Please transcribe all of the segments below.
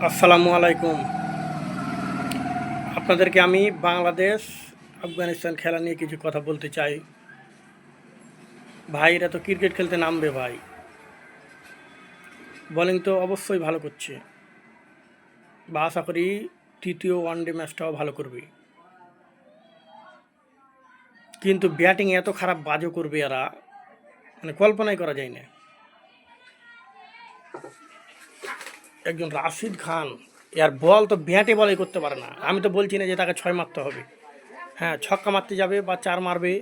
আসসালামু আলাইকুম। আপনাদেরকে আমি বাংলাদেশ আফগানিস্তান খেলা নিয়ে কিছু কথা বলতে চাই। ভাই, এরা তো ক্রিকেট খেলতে নামবে ভাই, বোলিং তো অবশ্যই ভালো করছে, বা আশা করি তৃতীয় ওয়ানডে ম্যাচটাও ভালো করবে, কিন্তু ব্যাটিং এত খারাপ বাজে করবে এরা, মানে কল্পনাই করা যায় না। একজন রাশিদ খান, এর বল তো ব্যাটে বলই করতে পারে না। আমি তো বলছি না যে তাকে 6 মারতে হবে, হ্যাঁ ছক্কা মারতে যাবে বা 4 মারবে,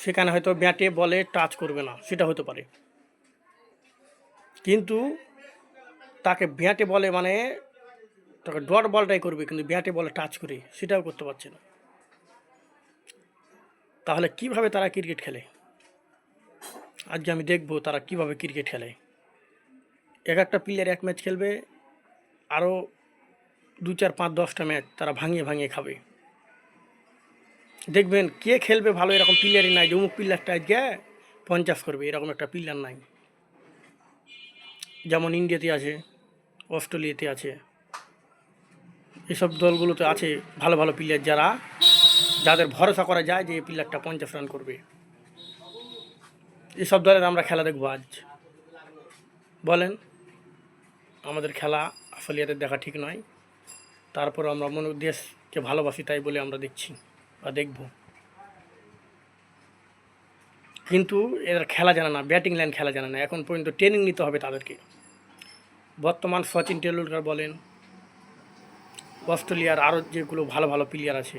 সেখানে হয়তো ব্যাটে বলে টাচ করবে না, সেটা হতে পারে, কিন্তু তাকে ব্যাটে বলে মানে তাকে ডট বলটাই করবে, কিন্তু ব্যাটে বলে টাচ করে সেটাও করতে পারছে না। তাহলে কিভাবে তারা ক্রিকেট খেলে? আজকে আমি দেখব তারা কিভাবে ক্রিকেট খেলে। এক একটা প্লেয়ার এক ম্যাচ খেলবে, আরও 2 4 5 10টা ম্যাচ তারা ভাঙিয়ে ভাঙিয়ে খাবে। দেখবেন কে খেলবে ভালো, এরকম প্লেয়ারই নাই যে অমুক প্লেয়ারটা আজকে 50 করবে, এরকম একটা প্লেয়ার নাই। যেমন ইন্ডিয়াতে আছে, অস্ট্রেলিয়াতে আছে, এসব দলগুলোতে আছে ভালো ভালো প্লেয়ার, যাদের ভরসা করা যায় যে এই প্লেয়ারটা 50 রান করবে। এসব দলের আমরা খেলা দেখবো আজ? বলেন, আমাদের খেলা আসলে এদের দেখা ঠিক নয়। তারপর আমরা দেশকে ভালোবাসি তাই বলে আমরা দেখছি বা দেখব, কিন্তু এদের খেলা জানে না, ব্যাটিং লাইন খেলা জানে না। এখন পর্যন্ত ট্রেনিং নিতে হবে তাদেরকে। বর্তমান সচিন টেন্ডুলকার বলেন, অস্ট্রেলিয়ার আরও যেগুলো ভালো ভালো প্লেয়ার আছে,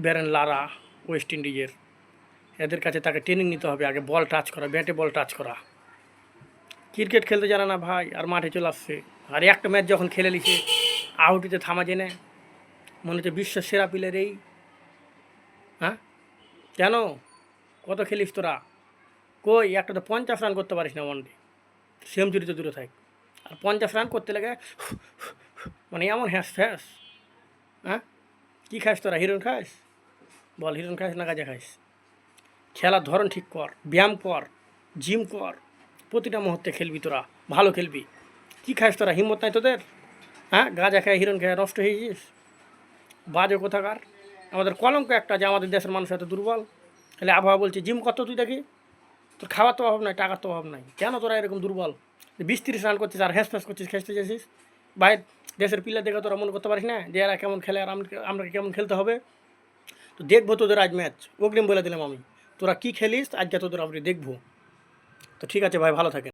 ব্যারেন লারা ওয়েস্ট ইন্ডিজের, এদের কাছে তাকে ট্রেনিং নিতে হবে আগে, বল টাচ করা, ব্যাটে বল টাচ করা। ক্রিকেট খেলতে জানে না ভাই, আর মাঠে চলে আসছে। আর একটা ম্যাচ যখন খেলে নিছে, আউটিতে থামা জেনে মনে হচ্ছে বিশ্বের সেরা প্লেয়ার এই। হ্যাঁ, কেন? কত খেলিস তোরা? কই একটা তো 50 রান করতে পারিস না ওয়ানডে, সেঞ্চুরি তো দূরে থাক। আর 50 রান করতে লাগে মানে এমন হ্যাস ফ্যাস। হ্যাঁ, কী খাস তোরা? হিরোইন খাস? বল, হিরোইন খাস না গাঁজা খাস? খেলার ধরন ঠিক কর, ব্যায়াম কর, জিম কর, প্রতিটা মুহূর্তে খেলবি তোরা, ভালো খেলবি। কী খাস তোরা? হিম্মত নাই তোদের? হ্যাঁ, গাঁজা খায়, হিরোইন খায় নষ্ট হয়ে গিয়েছিস, বাজে কোথাকার। আমাদের কলঙ্ক একটা যে আমাদের দেশের মানুষ এত দুর্বল। তাহলে আবহাওয়া বলছে জিম কত, তুই দেখি তোর খাওয়ার তো অভাব নাই, টাকার তো অভাব নাই, কেন তোরা এরকম দুর্বল? 20 30 রান করছিস আর হ্যাস ফ্যাস করছিস, খেসতে যাচ্ছিস। বাইরে দেশের প্লেয়ার দেখে তোরা মনে করতে পারিস না যে এরা কেমন খেলে আর আমরা কেমন খেলতে হবে? তো দেখবো তোদের আজ ম্যাচ, অগ্রিম বলে দিলাম আমি। তোরা কী খেলিস আজকে তোদের আপনি দেখবো। তো ঠিক আছে ভাই, ভালো থাকেন।